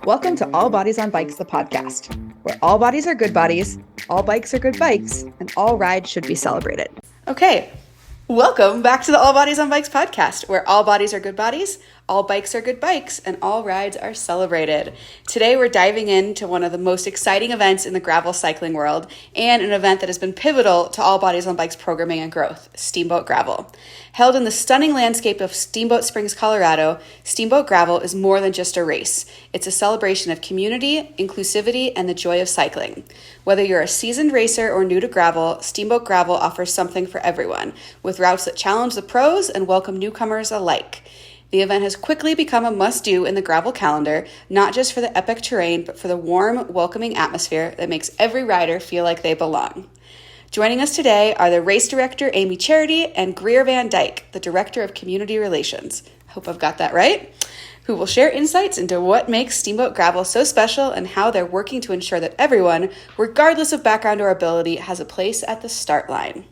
Welcome to All Bodies on Bikes, the podcast, where all bodies are good bodies, all bikes are good bikes, and all rides should be celebrated. Okay, welcome back to the All Bodies on Bikes podcast, where all bodies are good bodies, all bikes are good bikes, and all rides are celebrated. Today we're diving into one of the most exciting events in the gravel cycling world, and an event that has been pivotal to All Bodies on Bikes programming and growth, Steamboat Gravel. Held in the stunning landscape of Steamboat Springs, Colorado, Steamboat Gravel is more than just a race. It's a celebration of community, inclusivity, and the joy of cycling. Whether you're a seasoned racer or new to gravel, Steamboat Gravel offers something for everyone, with routes that challenge the pros and welcome newcomers alike. The event has quickly become a must-do in the gravel calendar, not just for the epic terrain, but for the warm, welcoming atmosphere that makes every rider feel like they belong. Joining us today are the race director, Amy Charity, and Greer Van Dyck, the director of community relations. I hope I've got that right. Who will share insights into what makes Steamboat Gravel so special and how they're working to ensure that everyone, regardless of background or ability, has a place at the start line.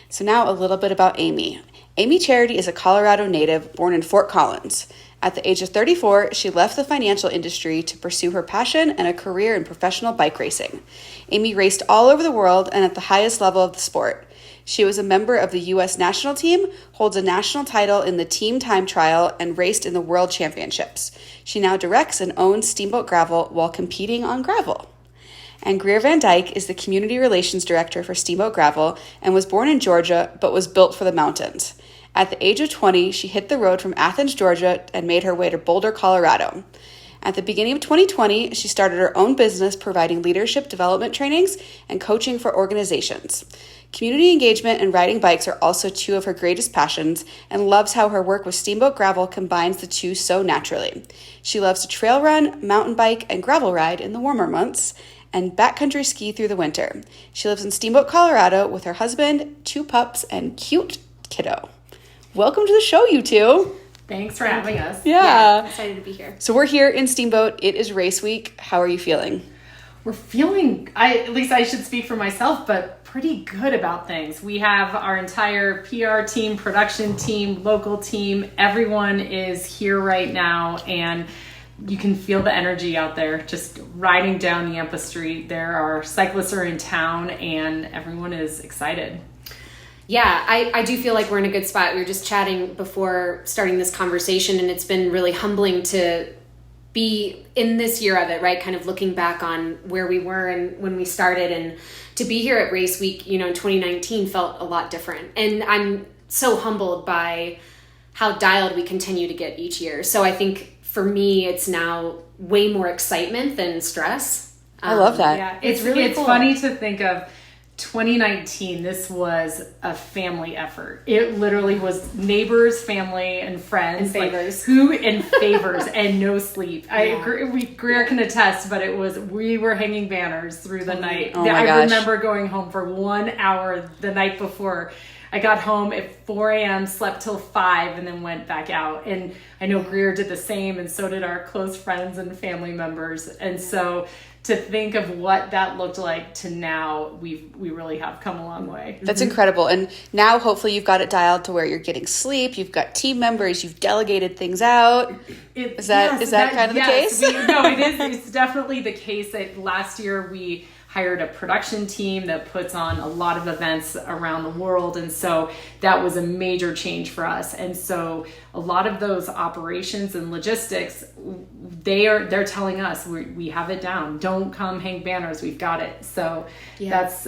So now a little bit about Amy. Amy Charity is a Colorado native born in Fort Collins. At the age of 34, she left the financial industry to pursue her passion and a career in professional bike racing. Amy raced all over the world and at the highest level of the sport. She was a member of the U.S. national team, holds a national title in the team time trial, and raced in the World Championships. She now directs and owns Steamboat Gravel while competing on gravel. And Greer Van Dyck is the Community Relations Director for Steamboat Gravel and was born in Georgia but was built for the mountains. At the age of 20, she hit the road from Athens, Georgia, and made her way to Boulder, Colorado. At the beginning of 2020, she started her own business providing leadership development trainings and coaching for organizations. Community engagement and riding bikes are also two of her greatest passions, and loves how her work with Steamboat Gravel combines the two so naturally. She loves to trail run, mountain bike, and gravel ride in the warmer months, and backcountry ski through the winter. She lives in Steamboat, Colorado with her husband, 2 pups, and cute kiddo. Welcome to the show, you two. Thanks for having us. Yeah. Excited to be here. So we're here in Steamboat. It is race week. How are you feeling? We're feeling, at least I should speak for myself, but pretty good about things. We have our entire PR team, production team, local team. Everyone is here right now, and you can feel the energy out there just riding down Yampa Street. There are cyclists are in town, and everyone is excited. Yeah, I do feel like we're in a good spot. We were just chatting before starting this conversation, and it's been really humbling to be in this year of it, right? Kind of looking back on where we were and when we started, and to be here at Race Week, in 2019 felt a lot different. And I'm so humbled by how dialed we continue to get each year. So I think for me, it's now way more excitement than stress. I love that. Yeah, It's really cool. funny to think of 2019, this was a family effort. It literally was neighbors, family, and friends. And favors. Favors and no sleep. Yeah. Greer can attest, but we were hanging banners through the night. Oh my I gosh. remember going home for 1 hour the night before. I got home at 4 a.m., slept till 5, and then went back out. And I know Greer did the same, and so did our close friends and family members. And so to think of what that looked like to now, we really have come a long way. That's incredible. And now hopefully you've got it dialed to where you're getting sleep, you've got team members, you've delegated things out. Is that kind of the case? No, it is. It's definitely the case. That last year we hired a production team that puts on a lot of events around the world, and so that was a major change for us. And so a lot of those operations and logistics, they're telling us we have it down. Don't come hang banners. We've got it. So that's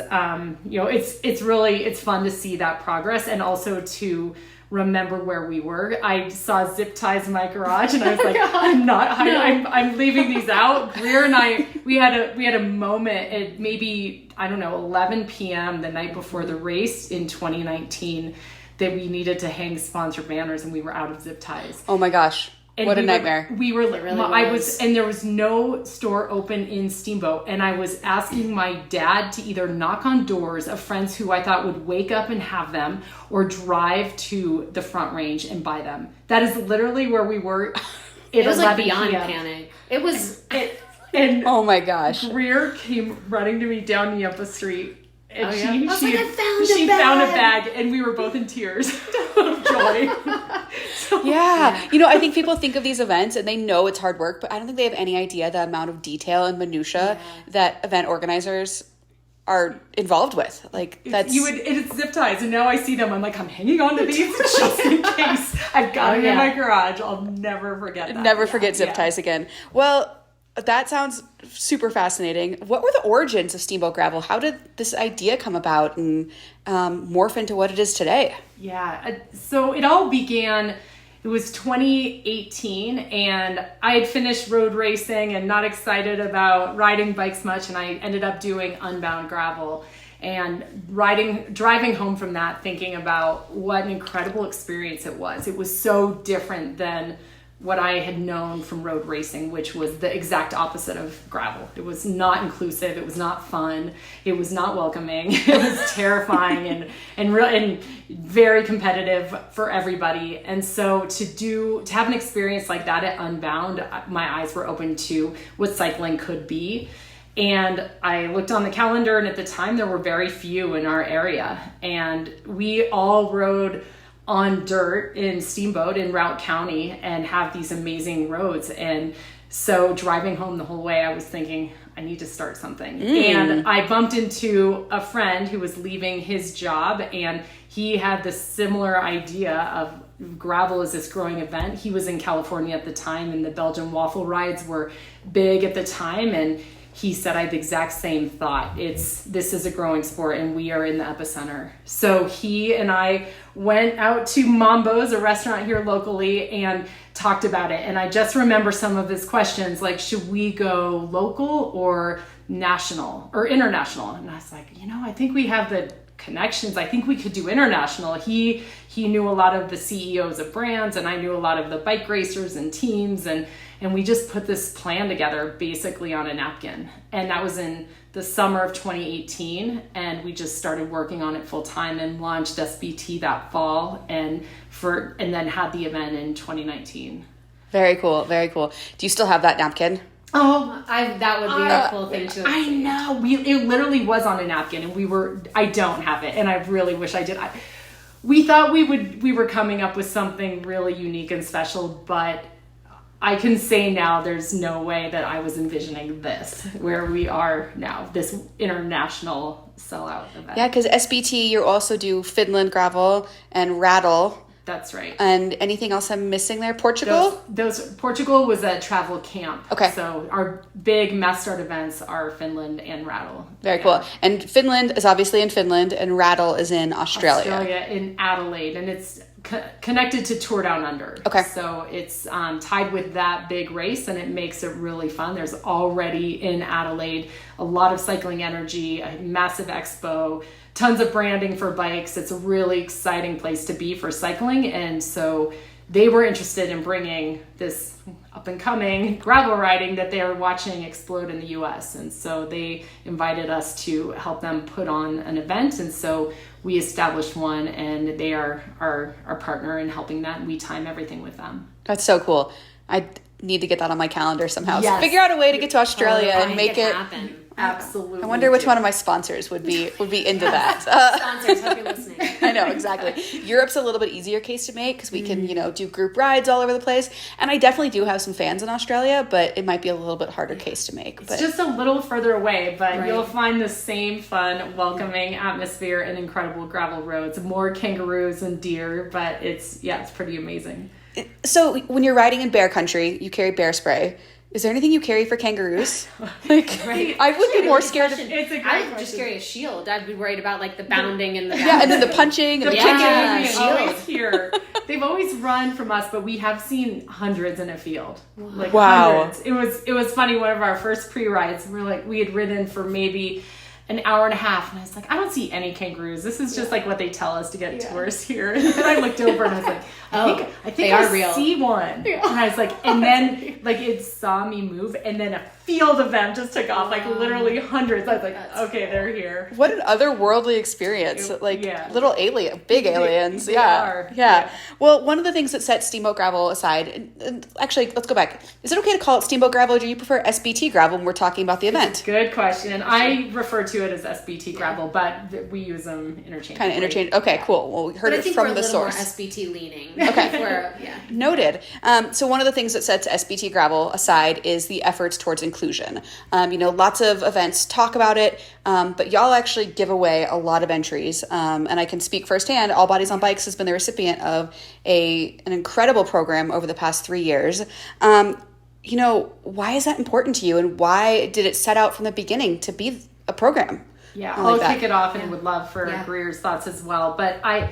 it's fun to see that progress, and also to remember where we were. I saw zip ties in my garage, and I was like, I'm leaving these out. Greer and I, we had a moment at maybe, 11 p.m. the night before the race in 2019 that we needed to hang sponsor banners, and we were out of zip ties. Oh my gosh. And what a nightmare. There was no store open in Steamboat, and I was asking my dad to either knock on doors of friends who I thought would wake up and have them, or drive to the Front Range and buy them. That is literally where we were. It was like beyond PM. panic. It was And oh my gosh. Greer came running to me down Yampa Street And I was like, she found a bag, and we were both in tears of joy. Yeah. You know, I think people think of these events and they know it's hard work, but I don't think they have any idea the amount of detail and minutia that event organizers are involved with. Like it's zip ties, and now I see them, I'm like, I'm hanging on to these just in case. I've got them in my garage. I'll never forget that. Never forget zip ties again. Well, that sounds super fascinating. What were the origins of Steamboat Gravel? How did this idea come about and morph into what it is today? Yeah, so it all began, it was 2018, and I had finished road racing and not excited about riding bikes much, and I ended up doing Unbound Gravel and driving home from that, thinking about what an incredible experience it was. It was so different than what I had known from road racing, which was the exact opposite of gravel. It was not inclusive. It was not fun. It was not welcoming. It was terrifying and very competitive for everybody. And so to have an experience like that at Unbound, my eyes were open to what cycling could be. And I looked on the calendar, and at the time there were very few in our area. And we all rode on dirt in Steamboat in Routt County and have these amazing roads. And so driving home the whole way, I was thinking, I need to start something. And I bumped into a friend who was leaving his job, and he had this similar idea of gravel as this growing event. He was in California at the time, and the Belgian waffle rides were big at the time. And he said, I had the exact same thought. This is a growing sport, and we are in the epicenter. So he and I went out to Mambo's, a restaurant here locally, and talked about it. And I just remember some of his questions, like, should we go local or national or international? And I was like, I think we have the connections. I think we could do international. He knew a lot of the CEOs of brands, and I knew a lot of the bike racers and teams, and we just put this plan together basically on a napkin. And that was in the summer of 2018, and we just started working on it full time and launched SBT that fall, and then had the event in 2019. Very cool, very cool. Do you still have that napkin? Oh, that would be a cool thing to I know. It literally was on a napkin, and I don't have it, and I really wish I did. We thought we were coming up with something really unique and special, but I can say now there's no way that I was envisioning this, where we are now, this international sellout event. Yeah, because SBT, you also do Finland Gravel and Rattle. That's right. And anything else I'm missing there? Portugal? Portugal was a travel camp. Okay. So our big mass start events are Finland and Rattle. Very cool. And Finland is obviously in Finland, and Rattle is in Australia. Australia, in Adelaide, and it's connected to Tour Down Under. Okay. So it's tied with that big race, and it makes it really fun. There's already in Adelaide a lot of cycling energy, a massive expo, tons of branding for bikes. It's a really exciting place to be for cycling. And so they were interested in bringing this up and coming gravel riding that they are watching explode in the US. And so they invited us to help them put on an event. And so we established one, and they are our partner in helping that. And we time everything with them. That's so cool. I need to get that on my calendar somehow. Yes. So figure out a way to get to Australia and make it happen. Absolutely. I wonder which one of my sponsors would be into that. Sponsors, hope you're listening. I know, exactly. Europe's a little bit easier case to make because we can, do group rides all over the place. And I definitely do have some fans in Australia, but it might be a little bit harder case to make. It's just a little further away, but you'll find the same fun, welcoming atmosphere and incredible gravel roads. More kangaroos and deer, but it's pretty amazing. So when you're riding in bear country, you carry bear spray. Is there anything you carry for kangaroos? I would be more scared of. It's a great I would just carry a shield. I'd be worried about the bounding and the and then the punching and the kicking. Always here. They've always run from us, but we have seen hundreds in a field. Wow. Hundreds. It was funny. One of our first pre-rides, we had ridden for maybe an hour and a half, and I was like, I don't see any kangaroos. This is just what they tell us to get tourists here. And then I looked over and I was like, I think they are real. See one. And I was like, and then it saw me move, and then a field of them just took off, like literally hundreds. I was like, okay, they're here. What an otherworldly experience. Little big aliens. They are. Yeah. Well, one of the things that sets Steamboat Gravel aside, and actually, let's go back. Is it okay to call it Steamboat Gravel, or do you prefer SBT Gravel when we're talking about the event? Good question. And I refer to it as SBT Gravel, but we use them interchangeably. Kind of interchangeable. Okay, cool. Well, we heard it from the source. More SBT leaning. Okay. Noted. So one of the things that sets SBT Gravel aside is the efforts towards inclusion. Lots of events talk about it, but y'all actually give away a lot of entries. And I can speak firsthand. All Bodies on Bikes has been the recipient of an incredible program over the past 3 years. Why is that important to you, and why did it set out from the beginning to be a program? Yeah, I'll kick it off and would love for Greer's thoughts as well. But I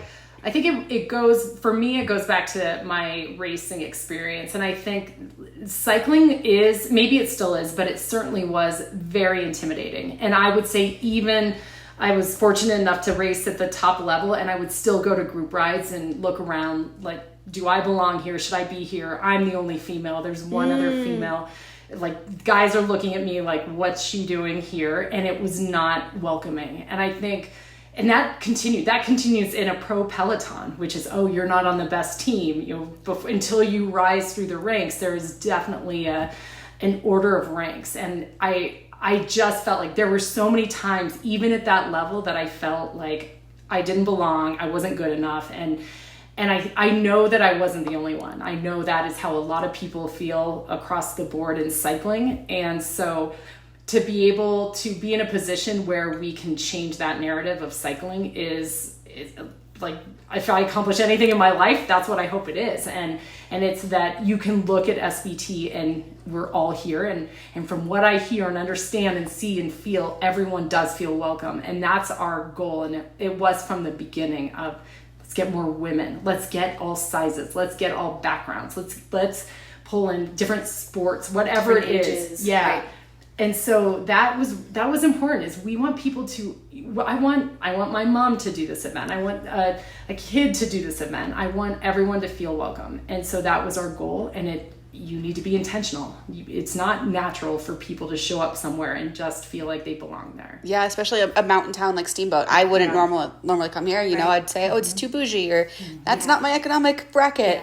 think it goes back to my racing experience. And I think cycling is, maybe it still is, but it certainly was very intimidating. And I would say even I was fortunate enough to race at the top level, and I would still go to group rides and look around like, do I belong here? Should I be here? I'm the only female. There's one other female. Like, guys are looking at me like, what's she doing here? And it was not welcoming. And I think, and that continues in a pro peloton, which is, you're not on the best team. Until you rise through the ranks, there is definitely an order of ranks. And I just felt like there were so many times, even at that level, that I felt like I didn't belong. I wasn't good enough. And I know that I wasn't the only one. I know that is how a lot of people feel across the board in cycling. And so to be able to be in a position where we can change that narrative of cycling is like, if I accomplish anything in my life, that's what I hope it is. And it's that you can look at SBT and we're all here. And from what I hear and understand and see and feel, everyone does feel welcome. And that's our goal. And it was from the beginning of, let's get more women. Let's get all sizes. Let's get all backgrounds. Let's pull in different sports, whatever it is. Yeah. Right. And so that was important. Is we want people to. I want my mom to do this event. I want a kid to do this event. I want everyone to feel welcome. And so that was our goal. And you need to be intentional. It's not natural for people to show up somewhere and just feel like they belong there. Yeah, especially a mountain town like Steamboat. I wouldn't normally come here. I'd say, it's too bougie, or that's not my economic bracket.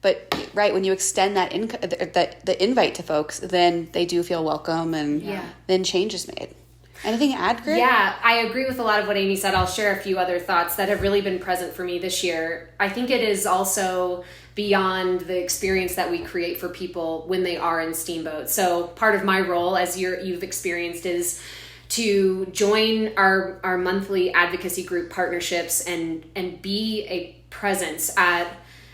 But when you extend that the invite to folks, then they do feel welcome, and then change is made. Anything to add, Greer? Yeah, I agree with a lot of what Amy said. I'll share a few other thoughts that have really been present for me this year. I think it is also beyond the experience that we create for people when they are in Steamboat. So part of my role, as you've experienced, is to join our monthly advocacy group partnerships and be a presence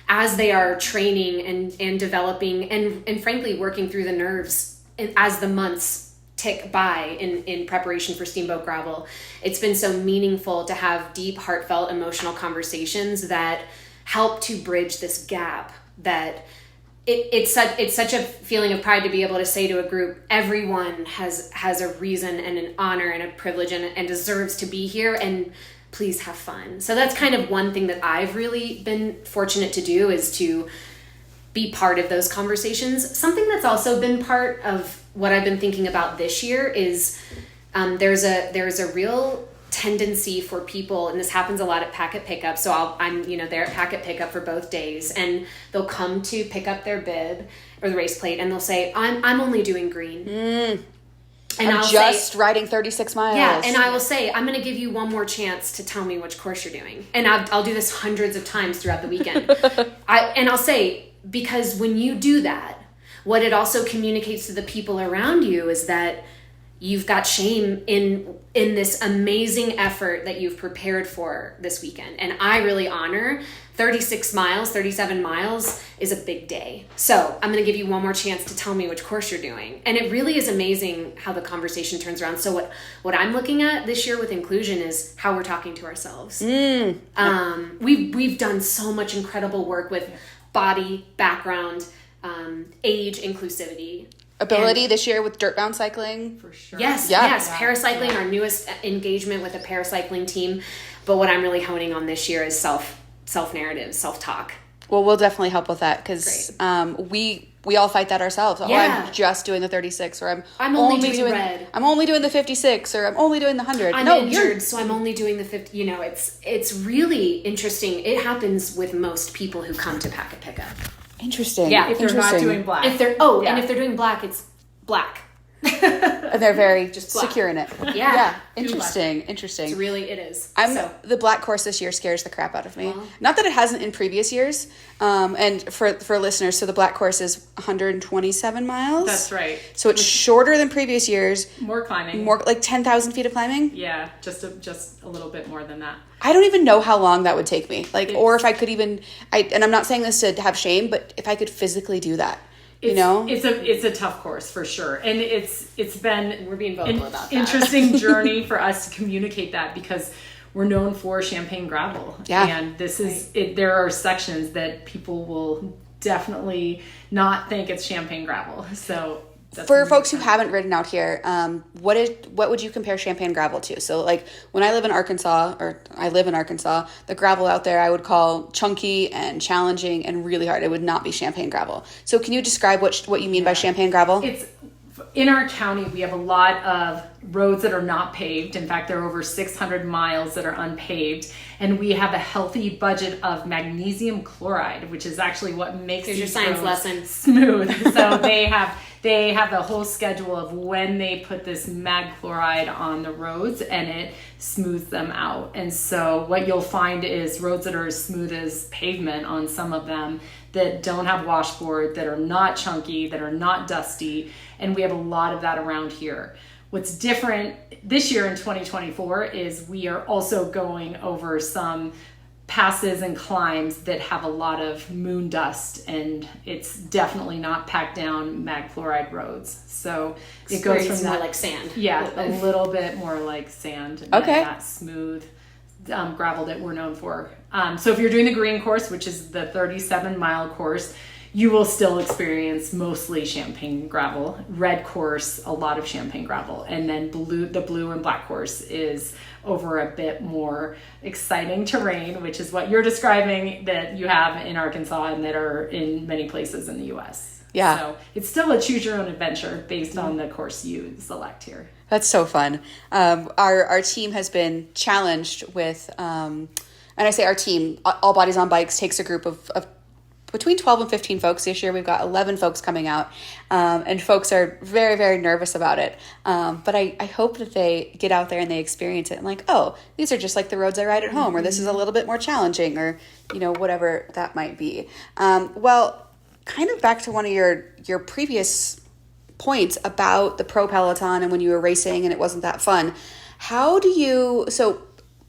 as they are training and developing and frankly working through the nerves as the months tick by in preparation for Steamboat Gravel. It's been so meaningful to have deep, heartfelt, emotional conversations that help to bridge this gap. That it's such a feeling of pride to be able to say to a group, everyone has a reason and an honor and a privilege and deserves to be here, and please have fun. So that's kind of one thing that I've really been fortunate to do, is to be part of those conversations. Something that's also been part of what I've been thinking about this year is there's a real tendency for people, and this happens a lot at packet pickup. So I'm there at packet pickup for both days, and they'll come to pick up their bib or the race plate, and they'll say, I'm only doing green. And I'm just riding 36 miles. Yeah, and I will say, I'm going to give you one more chance to tell me which course you're doing. And I'll do this hundreds of times throughout the weekend. I'll say, because when you do that, what it also communicates to the people around you is that you've got shame in this amazing effort that you've prepared for this weekend. And I really honor 36 miles, 37 miles is a big day. So I'm going to give you one more chance to tell me which course you're doing. And it really is amazing how the conversation turns around. So what I'm looking at this year with inclusion is how we're talking to ourselves. We've done so much incredible work with body, background, age, inclusivity. Ability this year with dirtbound cycling. For sure. Yes. Paracycling, our newest engagement with a paracycling team. But what I'm really honing on this year is self-narrative, self-talk. Well, we'll definitely help with that, because we we all fight that ourselves. Oh, Yeah. I'm just doing the 36, or I'm only doing red. I'm only doing the 56, or I'm only doing the 100. I'm injured, so I'm only doing the 50. You know, it's really interesting. It happens with most people who come to Packet Pickup. Interesting. Yeah, if they're not doing black. And if they're doing black, it's black. And they're very Just black. secure in it. Yeah. Interesting. It is. The black course this year scares the crap out of me. Not that it hasn't in previous years. And for listeners, so the black course is 127 miles. That's right. So it's shorter than previous years. More climbing. More like 10,000 feet of climbing. Yeah, just a little bit more than that. I don't even know how long that would take me. Or if I could even, and I'm not saying this to have shame, but if I could physically do that. It's a tough course for sure, and it's been we're being vocal about that. Interesting journey for us to communicate that, because we're known for champagne gravel, and this is it. There are sections that people will definitely not think it's champagne gravel. So for folks who haven't ridden out here, what would you compare champagne gravel to? So like when I live in Arkansas, the gravel out there I would call chunky and challenging and really hard. It would not be champagne gravel. So can you describe what you mean by champagne gravel? It's in our county, we have a lot of roads that are not paved. In fact, there are over 600 miles that are unpaved. And we have a healthy budget of magnesium chloride, which is actually what makes your science lesson smooth. So they have a whole schedule of when they put this mag chloride on the roads, and it smooths them out. And so what you'll find is roads that are as smooth as pavement on some of them, that don't have washboard, that are not chunky, that are not dusty. And we have a lot of that around here. What's different this year in 2024 is we are also going over some passes and climbs that have a lot of moon dust, and it's definitely not packed down mag chloride roads. So it goes from more that, like sand. Yeah, a little bit more like sand. And that smooth gravel that we're known for. So if you're doing the green course, which is the 37-mile course, you will still experience mostly champagne gravel. Red course, a lot of champagne gravel. And then the blue and black course is over a bit more exciting terrain, which is what you're describing that you have in Arkansas and that are in many places in the U.S. Yeah. So it's still a choose your own adventure based on the course you select here. That's so fun. Our team has been challenged with, and I say our team, All Bodies on Bikes takes a group of between 12 and 15 folks. This year we've got 11 folks coming out, and folks are very, very nervous about it. But I hope that they get out there and they experience it and like, oh, these are just like the roads I ride at home, or this is a little bit more challenging, or, whatever that might be. Well, kind of back to one of your previous points about the pro peloton and when you were racing and it wasn't that fun. So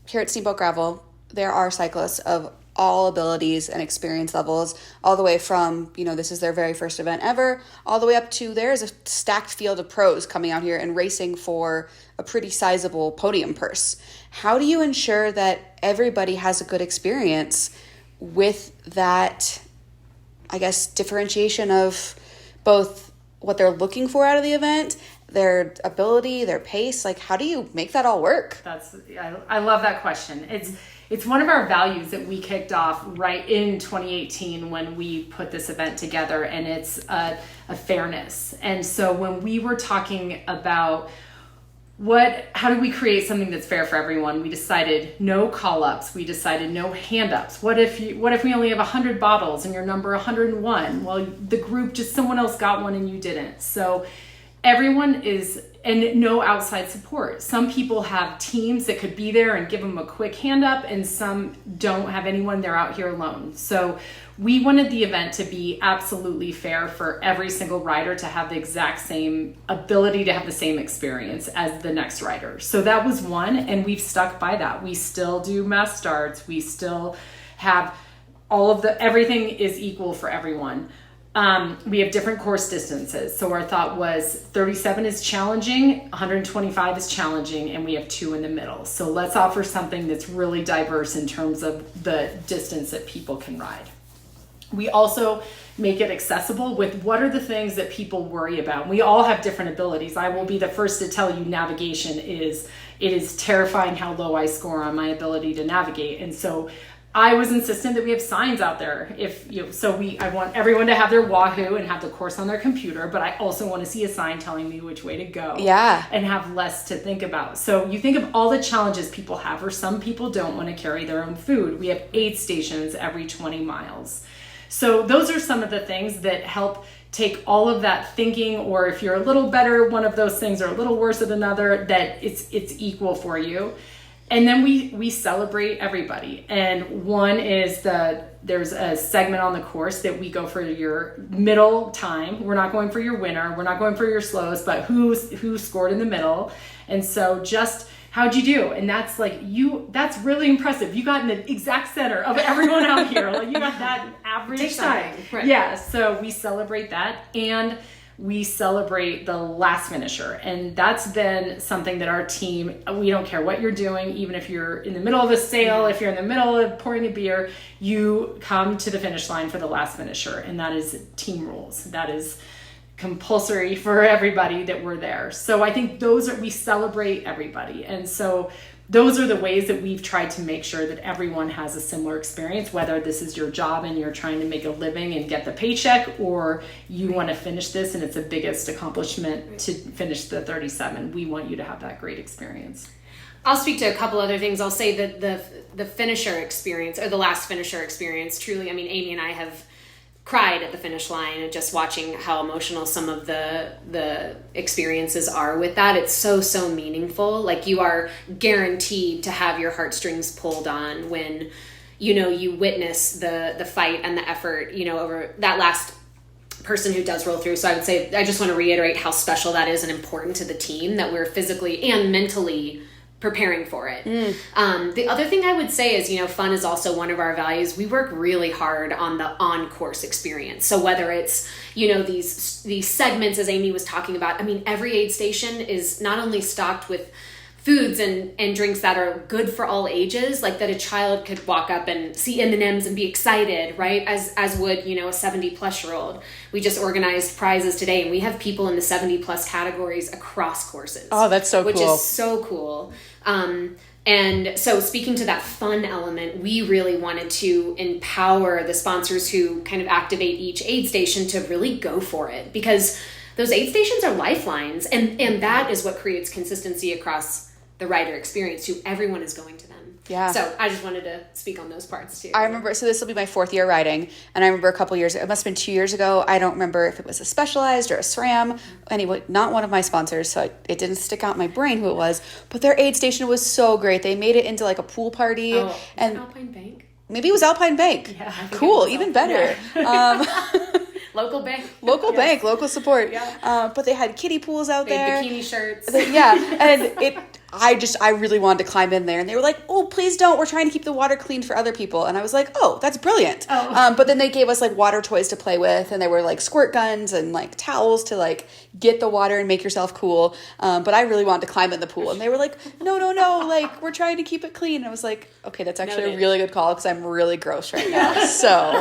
here at Steamboat Gravel, there are cyclists of all abilities and experience levels, all the way from, this is their very first event ever, all the way up to there's a stacked field of pros coming out here and racing for a pretty sizable podium purse. How do you ensure that everybody has a good experience with that, I guess, differentiation of both what they're looking for out of the event, their ability, their pace? Like, how do you make that all work? I love that question. It's one of our values that we kicked off right in 2018 when we put this event together, and it's a fairness. And so when we were talking about how do we create something that's fair for everyone, we decided no call-ups, we decided no hand-ups. What if we only have 100 bottles and you're number 101? Well, the group, someone else got one and you didn't. So everyone and no outside support. Some people have teams that could be there and give them a quick hand up, and some don't have anyone. They're out here alone. So we wanted the event to be absolutely fair for every single rider to have the exact same ability to have the same experience as the next rider. So that was one, and we've stuck by that. We still do mass starts. We still have everything is equal for everyone. We have different course distances. So our thought was 37 is challenging, 125 is challenging, and we have 2 in the middle. So let's offer something that's really diverse in terms of the distance that people can ride. We also make it accessible with what are the things that people worry about. We all have different abilities. I will be the first to tell you it is terrifying how low I score on my ability to navigate. And so I was insistent that we have signs out there. I want everyone to have their Wahoo and have the course on their computer, but I also want to see a sign telling me which way to go. Yeah. And have less to think about. So you think of all the challenges people have, or some people don't want to carry their own food. We have aid stations every 20 miles. So those are some of the things that help take all of that thinking, or if you're a little better at one of those things or a little worse at another, that it's equal for you. And then we celebrate everybody. And one is there's a segment on the course that we go for your middle time. We're not going for your winner. We're not going for your slowest, but who scored in the middle. And so just how'd you do? And that's that's really impressive. You got in the exact center of everyone out here. Like, you got that average time. Right. Yeah. So we celebrate that. And we celebrate the last finisher. And that's been something that our team, we don't care what you're doing, even if you're in the middle of a sale, if you're in the middle of pouring a beer, you come to the finish line for the last finisher. And that is team rules. That is compulsory for everybody that we're there. So I think we celebrate everybody. And so those are the ways that we've tried to make sure that everyone has a similar experience, whether this is your job and you're trying to make a living and get the paycheck, or you want to finish this and it's the biggest accomplishment to finish the 37. We want you to have that great experience. I'll speak to a couple other things. I'll say that the finisher experience, or the last finisher experience, truly, I mean, Amy and I have cried at the finish line and just watching how emotional some of the experiences are with that. It's so meaningful. Like, you are guaranteed to have your heartstrings pulled on when, you witness the fight and the effort, over that last person who does roll through. So I would say, I just want to reiterate how special that is and important to the team, that we're physically and mentally preparing for it. The other thing I would say is, fun is also one of our values. We work really hard on the on-course experience. So whether it's, these segments, as Amy was talking about, I mean, every aid station is not only stocked with foods and drinks that are good for all ages, like that a child could walk up and see M&Ms and be excited, right? As would, a 70-plus-year-old. We just organized prizes today, and we have people in the 70-plus categories across courses. Oh, that's so cool. Which is so cool. And so speaking to that fun element, we really wanted to empower the sponsors who kind of activate each aid station to really go for it, because those aid stations are lifelines, and that is what creates consistency across the rider experience too. Everyone is going to them. Yeah. So I just wanted to speak on those parts too. I remember, so this will be my 4th year riding, and I remember a couple years, it must have been 2 years ago, I don't remember if it was a Specialized or a SRAM, anyway, not one of my sponsors, so it didn't stick out in my brain who it was, but their aid station was so great. They made it into like a pool party. Oh, and Alpine Bank? Maybe it was Alpine Bank. Yeah, cool, even better. Yeah. Local bank. Bank, local support. Yeah. But they had kiddie pools out they there. Had bikini shirts. And I really wanted to climb in there, and they were like, "Oh, please don't. We're trying to keep the water clean for other people." And I was like, "Oh, that's brilliant." But then they gave us like water toys to play with, and they were like squirt guns and like towels to like get the water and make yourself cool. But I really wanted to climb in the pool, and they were like, "No, like we're trying to keep it clean." And I was like, "Okay, that's actually a really good call, because I'm really gross right now." So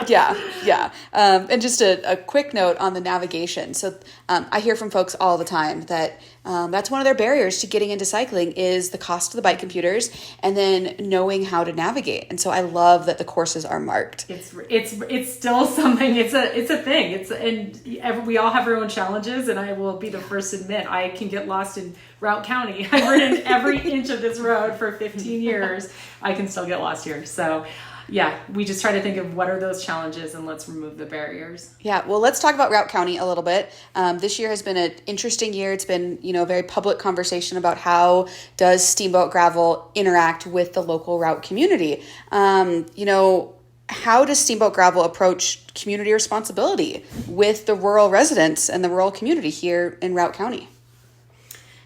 yeah. And just a quick note on the navigation. So I hear from folks all the time that that's one of their barriers to getting into cycling is the cost of the bike computers, and then knowing how to navigate. And so I love that the courses are marked. It's still something. It's a thing. We all have our own challenges, and I will be the first to admit I can get lost in Routt County. I've ridden every inch of this road for 15 years. I can still get lost here. So yeah, we just try to think of what are those challenges, and let's remove the barriers. Yeah, well, let's talk about Routt County a little bit. This year has been an interesting year. It's been, a very public conversation about how does Steamboat Gravel interact with the local Routt community. How does Steamboat Gravel approach community responsibility with the rural residents and the rural community here in Routt County?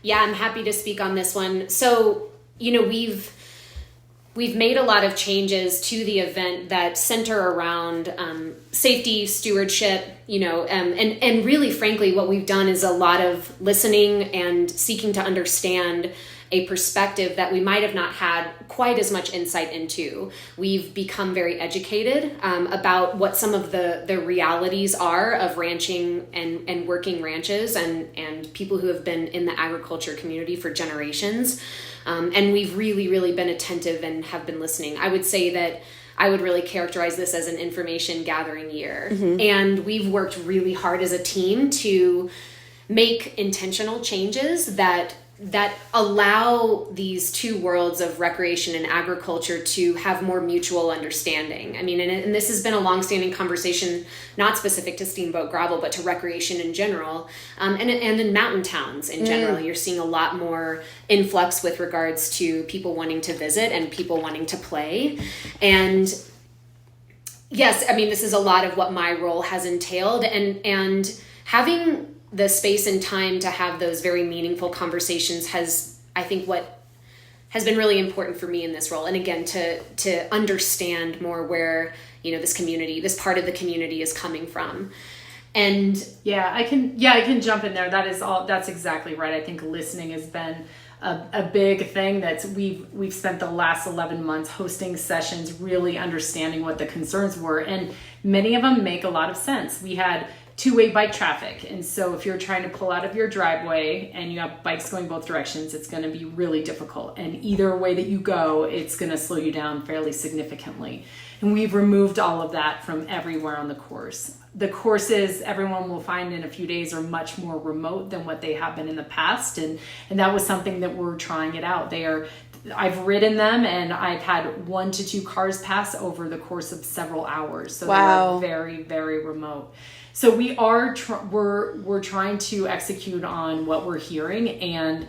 Yeah, I'm happy to speak on this one. So, we've made a lot of changes to the event that center around safety, stewardship, and really, frankly, what we've done is a lot of listening and seeking to understand a perspective that we might have not had quite as much insight into. We've become very educated about what some of the realities are of ranching and working ranches and people who have been in the agriculture community for generations. And we've really, really been attentive and have been listening. I would say that I would really characterize this as an information gathering year. Mm-hmm. And we've worked really hard as a team to make intentional changes that allow these two worlds of recreation and agriculture to have more mutual understanding. I mean, and this has been a longstanding conversation, not specific to Steamboat Gravel, but to recreation in general. And in mountain towns in general, you're seeing a lot more influx with regards to people wanting to visit and people wanting to play. And yes, I mean, this is a lot of what my role has entailed, and having the space and time to have those very meaningful conversations I think what has been really important for me in this role. And again, to understand more where, this part of the community is coming from. And I can jump in there. That's exactly right. I think listening has been a big thing we've spent the last 11 months hosting sessions, really understanding what the concerns were. And many of them make a lot of sense. We had two-way bike traffic. And so if you're trying to pull out of your driveway and you have bikes going both directions, it's going to be really difficult. And either way that you go, it's going to slow you down fairly significantly. And we've removed all of that from everywhere on the course. The courses everyone will find in a few days are much more remote than what they have been in the past. And that was something that we're trying it out. I've ridden them and I've had 1 to 2 cars pass over the course of several hours. So wow. They're very, very remote. So we are we're trying to execute on what we're hearing and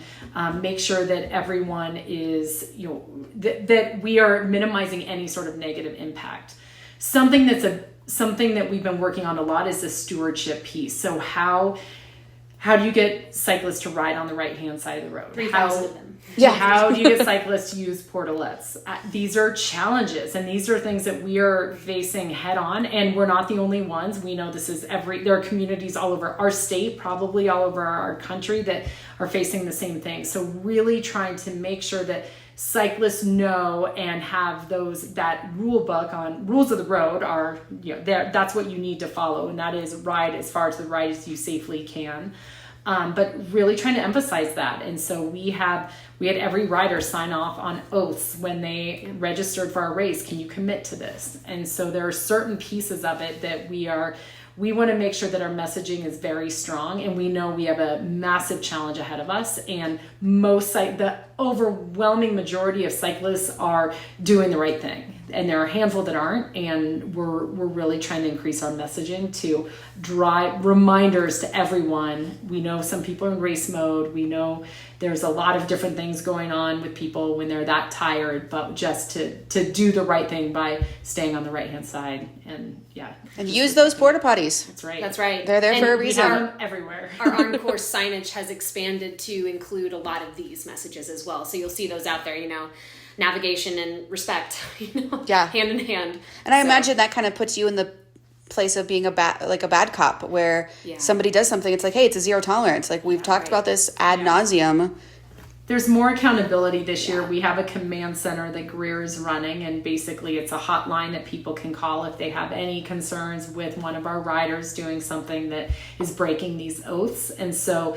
make sure that everyone is, that we are minimizing any sort of negative impact. Something that we've been working on a lot is the stewardship piece. So how do you get cyclists to ride on the right-hand side of the road? 3,000 of them. Yeah. How do you get cyclists to use portalettes? These are challenges, and these are things that we are facing head on, and we're not the only ones. We know there are communities all over our state, probably all over our country, that are facing the same thing. So really trying to make sure that cyclists know and have that rule book on rules of the road are, that's what you need to follow, and that is ride as far as the ride as you safely can. But really trying to emphasize that. And so we had every rider sign off on oaths when they registered for our race. Can you commit to this? And so there are certain pieces of it that we want to make sure that our messaging is very strong, and we know we have a massive challenge ahead of us. And the overwhelming majority of cyclists are doing the right thing, and there are a handful that aren't. And we're really trying to increase our messaging to drive reminders to everyone. We know some people are in race mode. We know there's a lot of different things going on with people when they're that tired, but just to do the right thing by staying on the right-hand side and use those porta potties. That's right. They're there for a reason. We have them everywhere. Our on-course signage has expanded to include a lot of these messages as well. So you'll see those out there, navigation and respect, hand in hand. And I imagine that kind of puts you in the place of being a bad cop, where somebody does something, it's like, hey, it's a zero tolerance. Like we've talked about this ad nauseum. There's more accountability this year. We have a command center that Greer is running, and basically it's a hotline that people can call if they have any concerns with one of our riders doing something that is breaking these oaths. And so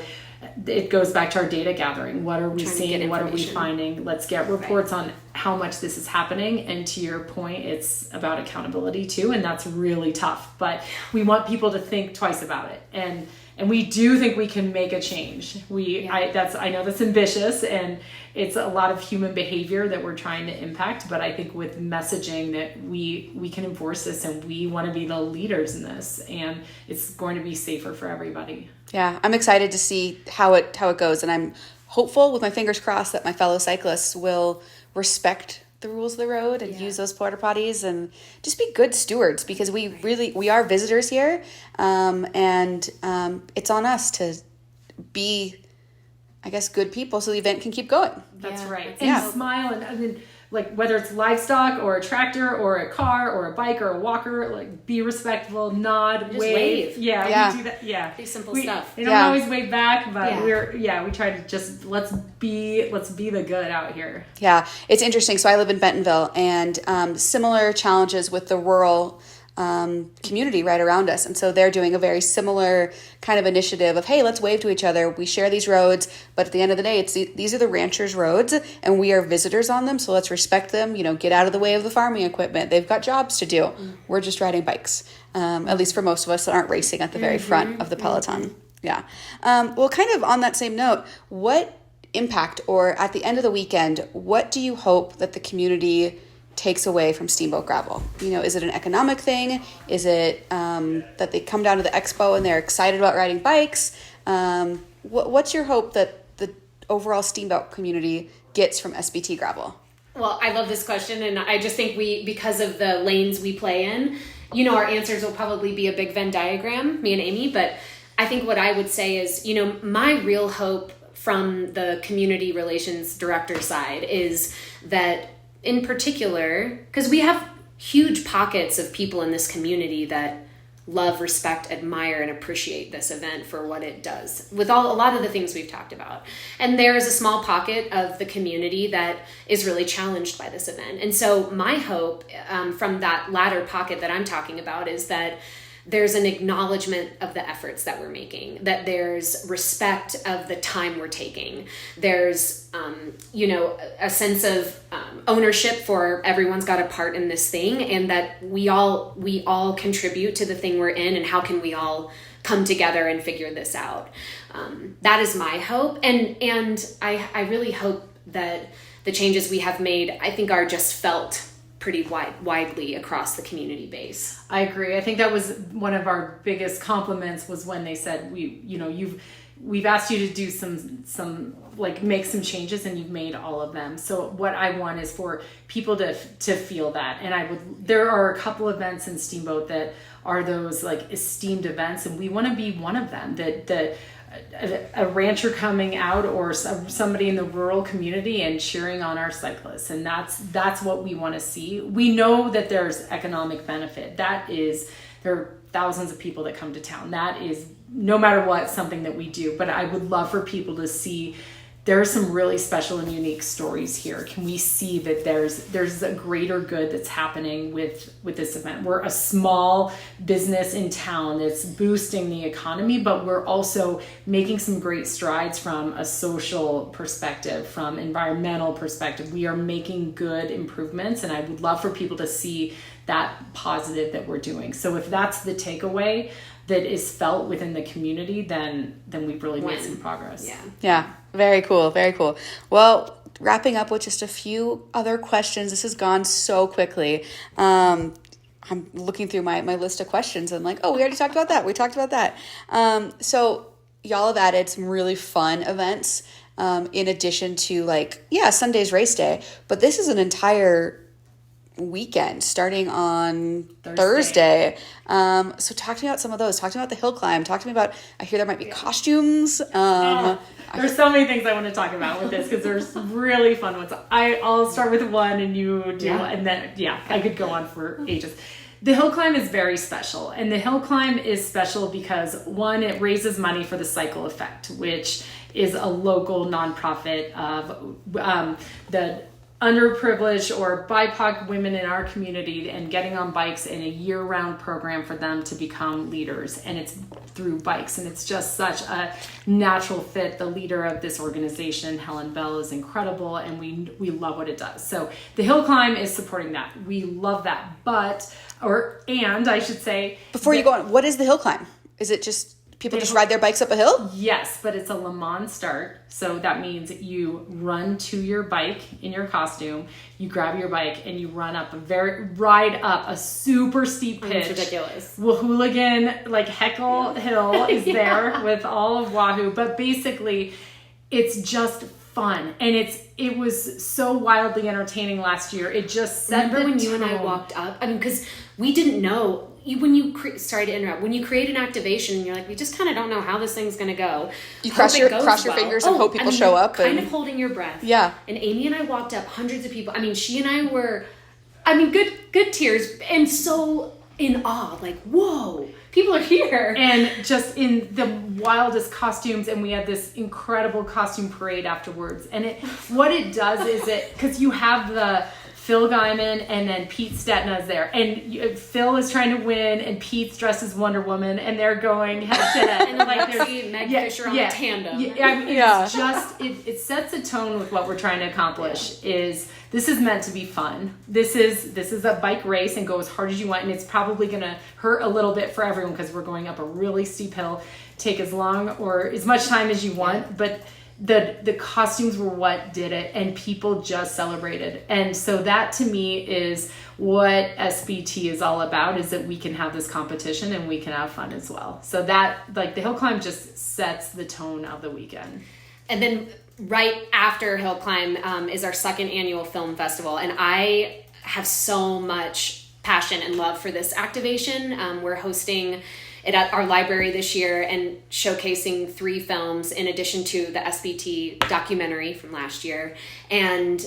it goes back to our data gathering. What are we seeing? What are we finding? Let's get reports on how much this is happening. And to your point, it's about accountability too, and that's really tough. But we want people to think twice about it, and we do think we can make a change. I know that's ambitious, and it's a lot of human behavior that we're trying to impact. But I think with messaging that we can enforce this, and we want to be the leaders in this, and it's going to be safer for everybody. Yeah, I'm excited to see how it goes, and I'm hopeful, with my fingers crossed, that my fellow cyclists will respect the rules of the road and use those porta potties and just be good stewards, because we are visitors here, and it's on us to be, I guess, good people so the event can keep going. That's right. And smile, and like whether it's livestock or a tractor or a car or a bike or a walker, like be respectful, nod, wave. Yeah, we do that. Yeah, pretty simple stuff. They don't always wave back, but we try to just let's be the good out here. Yeah, it's interesting. So I live in Bentonville, and similar challenges with the rural community right around us. And so they're doing a very similar kind of initiative of, hey, let's wave to each other. We share these roads, but at the end of the day, these are the ranchers' roads and we are visitors on them. So let's respect them, get out of the way of the farming equipment. They've got jobs to do. We're just riding bikes. At least for most of us that aren't racing at the very front of the peloton. Yeah. Well, kind of on that same note, what impact, or at the end of the weekend, what do you hope that the community takes away from Steamboat Gravel? Is it an economic thing? Is it that they come down to the expo and they're excited about riding bikes? What's your hope that the overall Steamboat community gets from SBT Gravel? Well, I love this question, and I just think because of the lanes we play in, our answers will probably be a big Venn diagram, me and Amy, but I think what I would say is, my real hope from the community relations director side is that, in particular, because we have huge pockets of people in this community that love, respect, admire, and appreciate this event for what it does with a lot of the things we've talked about. And there is a small pocket of the community that is really challenged by this event. And so my hope from that latter pocket that I'm talking about is that there's an acknowledgement of the efforts that we're making, that there's respect of the time we're taking. There's, a sense of ownership for everyone's got a part in this thing, and that we all contribute to the thing we're in, and how can we all come together and figure this out. That is my hope. And I really hope that the changes we have made, I think, are just felt pretty widely across the community base. I agree. I think that was one of our biggest compliments, was when they said we've asked you to do some like make some changes and you've made all of them. So what I want is for people to feel that. And there are a couple events in Steamboat that are those like esteemed events, and we want to be one of them. That a rancher coming out, or somebody in the rural community and cheering on our cyclists, and that's what we want to see. We know that there's economic benefit. There are thousands of people that come to town. That is, no matter what, something that we do. But I would love for people to see there are some really special and unique stories here. Can we see that there's a greater good that's happening with this event? We're a small business in town that's boosting the economy, but we're also making some great strides from a social perspective, from environmental perspective. We are making good improvements, and I would love for people to see that positive that we're doing. So if that's the takeaway that is felt within the community, then we've really made some progress. Yeah. Very cool. Very cool. Well, wrapping up with just a few other questions. This has gone so quickly. I'm looking through my list of questions and like, oh, we already talked about that. We talked about that. So y'all have added some really fun events in addition to Sunday's race day. But this is an entire weekend starting on Thursday. So talk to me about some of those. Talk to me about the hill climb. Talk to me about, I hear there might be costumes. There's so many things I want to talk about with this, because there's really fun ones. I'll start with one and you do, and then, I could go on for ages. The hill climb is very special, and the hill climb is special because, one, it raises money for the Cycle Effect, which is a local nonprofit of the underprivileged or BIPOC women in our community, and getting on bikes in a year-round program for them to become leaders, and it's through bikes, and it's just such a natural fit. The leader of this organization, Helen Bell, is incredible, and we love what it does. So the hill climb is supporting that. We love that. And I should say, before you go on, what is the hill climb? Is it just people just ride their bikes up a hill? Yes, but it's a Le Mans start. So that means you run to your bike in your costume, you grab your bike, and you ride up a super steep pitch. It's ridiculous. Hooligan, Heckle Hill is there with all of Wahoo. But basically, it's just fun. And it was so wildly entertaining last year. It just set Remember the when you and I tone. walked up? I mean, because we didn't know, sorry to interrupt, when you create an activation and you're like, we just kind of don't know how this thing's going to go. You cross your fingers and hope people show up. Kind of holding your breath. Yeah. And Amy and I walked up, hundreds of people. I mean, she and I were, good tears, and so in awe, like, whoa, people are here. And just in the wildest costumes, and we had this incredible costume parade afterwards. And what it does is because you have the Phil Guyman and then Pete Stetna's there, and Phil is trying to win, and Pete's dressed as Wonder Woman, and they're going head to head, and like there's Meg Fisher on a tandem. It's just it sets a tone with what we're trying to accomplish. This is meant to be fun. This is a bike race, and go as hard as you want, and it's probably gonna hurt a little bit for everyone because we're going up a really steep hill. Take as long or as much time as you want, but the costumes were what did it, and people just celebrated. And so that to me is what SBT is all about, is that we can have this competition and we can have fun as well. So that, like, the hill climb just sets the tone of the weekend. And then right after Hill Climb is our second annual film festival, and I have so much passion and love for this activation. We're hosting it at our library this year and showcasing 3 films in addition to the SBT documentary from last year. And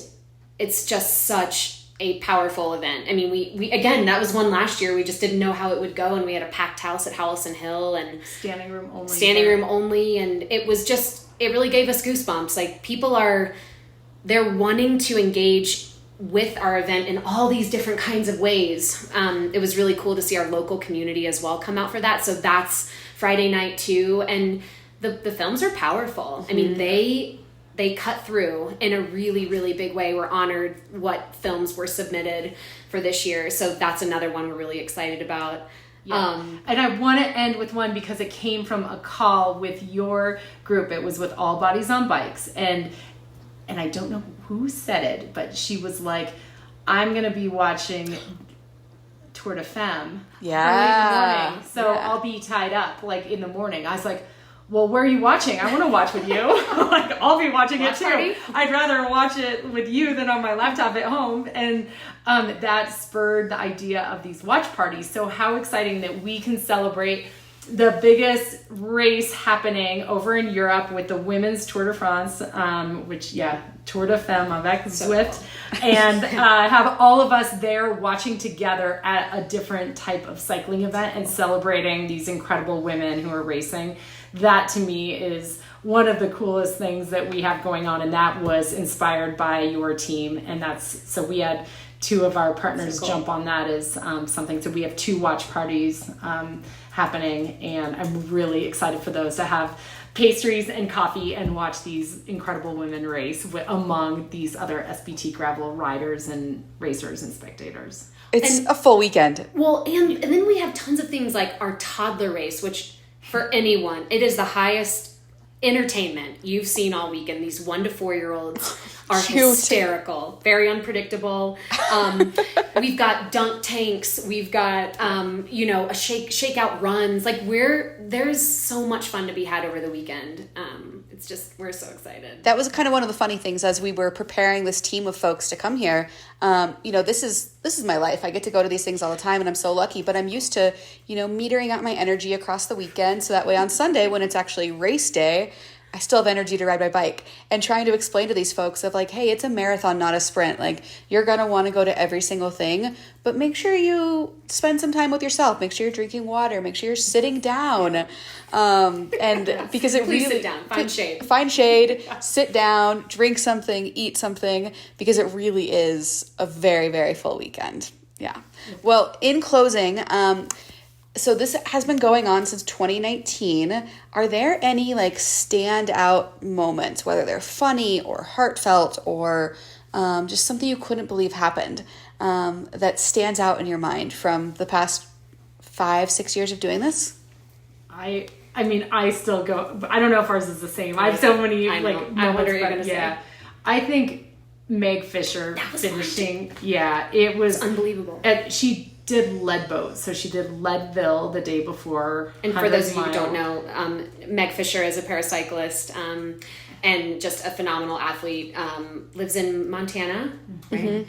it's just such a powerful event. I mean, we again, that was one last year. We just didn't know how it would go, and we had a packed house at Howelson Hill and standing room only. And it was just, it really gave us goosebumps. Like, people they're wanting to engage with our event in all these different kinds of ways. It was really cool to see our local community as well come out for that. So that's Friday night too. And the films are powerful. I mean, they cut through in a really, really big way. We're honored what films were submitted for this year. So that's another one we're really excited about. Yeah. And I want to end with one because it came from a call with your group. It was with All Bodies on Bikes. And I don't know who said it, but she was like, I'm going to be watching Tour de Femme early in the morning. So I'll be tied up like in the morning. I was like, well, where are you watching? I want to watch with you. Like, I'll be watching it too. Party? I'd rather watch it with you than on my laptop at home. And that spurred the idea of these watch parties. So how exciting that we can celebrate the biggest race happening over in Europe with the women's Tour de France, Tour de Femme avec Zwift, and have all of us there watching together at a different type of cycling event and celebrating these incredible women who are racing. That to me is one of the coolest things that we have going on, and that was inspired by your team. And so we had 2 of our partners jump on that as something. So we have 2 watch parties happening, and I'm really excited for those, to have pastries and coffee and watch these incredible women race among these other SBT GRVL riders and racers and spectators. It's a full weekend. Well, and then we have tons of things like our toddler race, which for anyone, it is the highest entertainment you've seen all weekend. These 1 to 4-year-olds are hysterical, very unpredictable. We've got dunk tanks. We've got, a shakeout runs. Like, there's so much fun to be had over the weekend. It's just, we're so excited. That was kind of one of the funny things as we were preparing this team of folks to come here. This is my life. I get to go to these things all the time, and I'm so lucky, but I'm used to, metering out my energy across the weekend. So that way on Sunday, when it's actually race day, I still have energy to ride my bike, and trying to explain to these folks of like, hey, it's a marathon, not a sprint. Like, you're going to want to go to every single thing, but make sure you spend some time with yourself. Make sure you're drinking water. Make sure you're sitting down. Because it Please really sit down, find shade, sit down, drink something, eat something, because it really is a very, very full weekend. Yeah. Well, in closing, so this has been going on since 2019. Are there any standout moments, whether they're funny or heartfelt or just something you couldn't believe happened, that stands out in your mind from the past 5-6 years of doing this? I mean, I still go. I don't know if ours is the same. I have so many moments. I wonder what you're gonna say. I think Meg Fisher finishing. Yeah, it was unbelievable. She did Leadboat, so she did Leadville the day before. And for those of you who don't know, Meg Fisher is a paracyclist and just a phenomenal athlete. Lives in Montana, right?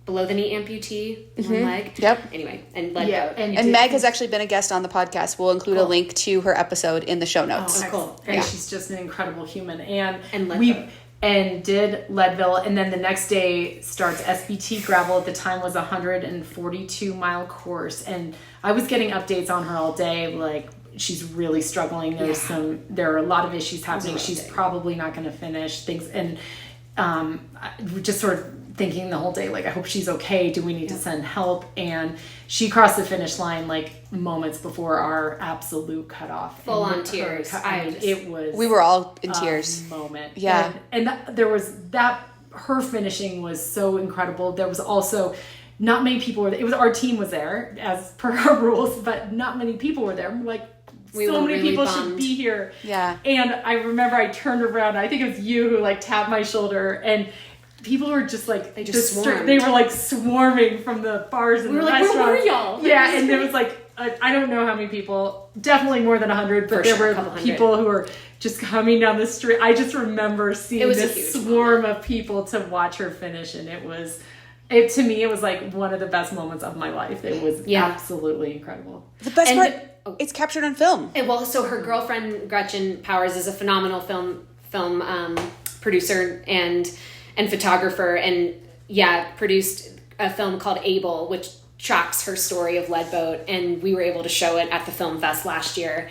below the knee amputee, one leg. Yep. Anyway, and lead boat. And Meg has actually been a guest on the podcast. We'll include a link to her episode in the show notes. Oh, cool. And she's just an incredible human. And Leadville. And did Leadville, and then the next day starts SBT GRVL. At the time was a 142-mile course, and I was getting updates on her all day, like she's really struggling. There are a lot of issues happening. She's probably not going to finish things, and just sort of thinking the whole day, like, I hope she's okay. Do we need to send help? And she crossed the finish line like moments before our absolute cutoff. Full on tears. It was. We were all in tears. Moment. Yeah. And there was that. Her finishing was so incredible. There was also not many people were there. It was our team was there as per our rules, but not many people were there. Like, so many people should be here. Yeah. And I remember I turned around. I think it was you who like tapped my shoulder, and people were just like they swarmed. They were like swarming from the bars and the restaurants. Where were y'all? Yeah, and there was like I don't know how many people. Definitely more than 100, but there were people who were just coming down the street. I just remember seeing this swarm of people to watch her finish, and to me, it was like one of the best moments of my life. It was absolutely incredible. The best part, it's captured on film. And so her girlfriend Gretchen Powers is a phenomenal film producer and photographer, and produced a film called ABOB, which tracks her story of Lead Boat, and we were able to show it at the Film Fest last year.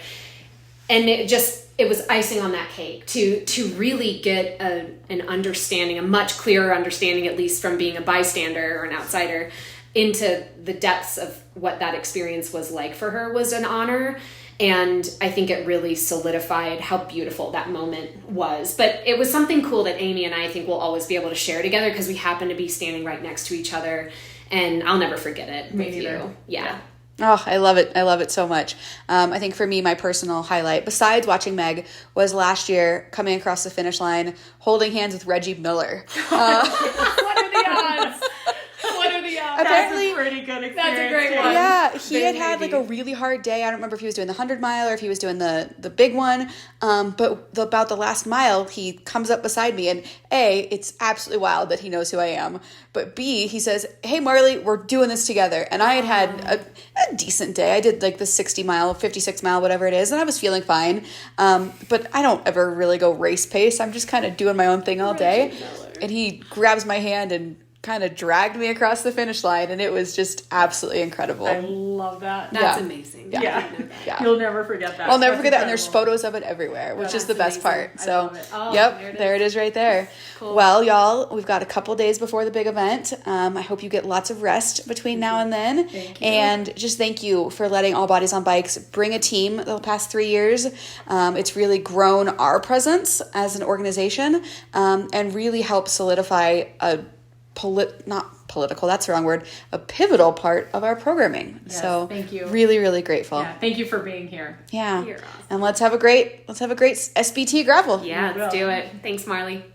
And it was icing on that cake to really get an understanding, a much clearer understanding, at least from being a bystander or an outsider, into the depths of what that experience was like for her was an honor. And I think it really solidified how beautiful that moment was. But it was something cool that Amy and I think we'll always be able to share together, because we happen to be standing right next to each other. And I'll never forget it with you. Yeah. Oh, I love it. I love it so much. I think for me, my personal highlight, besides watching Meg, was last year coming across the finish line, holding hands with Reggie Miller. What are the odds? Apparently, that's a pretty good experience. That's a great one. Yeah, he had like a really hard day. I don't remember if he was doing the 100-mile or if he was doing the big one. But about the last mile, he comes up beside me, and A, it's absolutely wild that he knows who I am. But B, he says, "Hey, Marley, we're doing this together." And I had a decent day. I did like the 60-mile, 56-mile, whatever it is, and I was feeling fine. But I don't ever really go race pace. I'm just kind of doing my own thing all day. And he grabs my hand and kind of dragged me across the finish line, and it was just absolutely incredible. I love that. That's amazing. Yeah. You'll never forget that. I'll never forget that, and there's photos of it everywhere, which is the best part. So, there it is right there. Cool. Well, y'all, we've got a couple days before the big event. I hope you get lots of rest between now and then. Thank you. And just thank you for letting All Bodies on Bikes bring a team the past 3 years. It's really grown our presence as an organization, and really helped solidify a pivotal part of our programming. Yes, so thank you. Really, really grateful. Yeah, thank you for being here. Yeah. You're awesome. And let's have a great SBT GRVL. Yeah, let's do it. Thanks, Marley.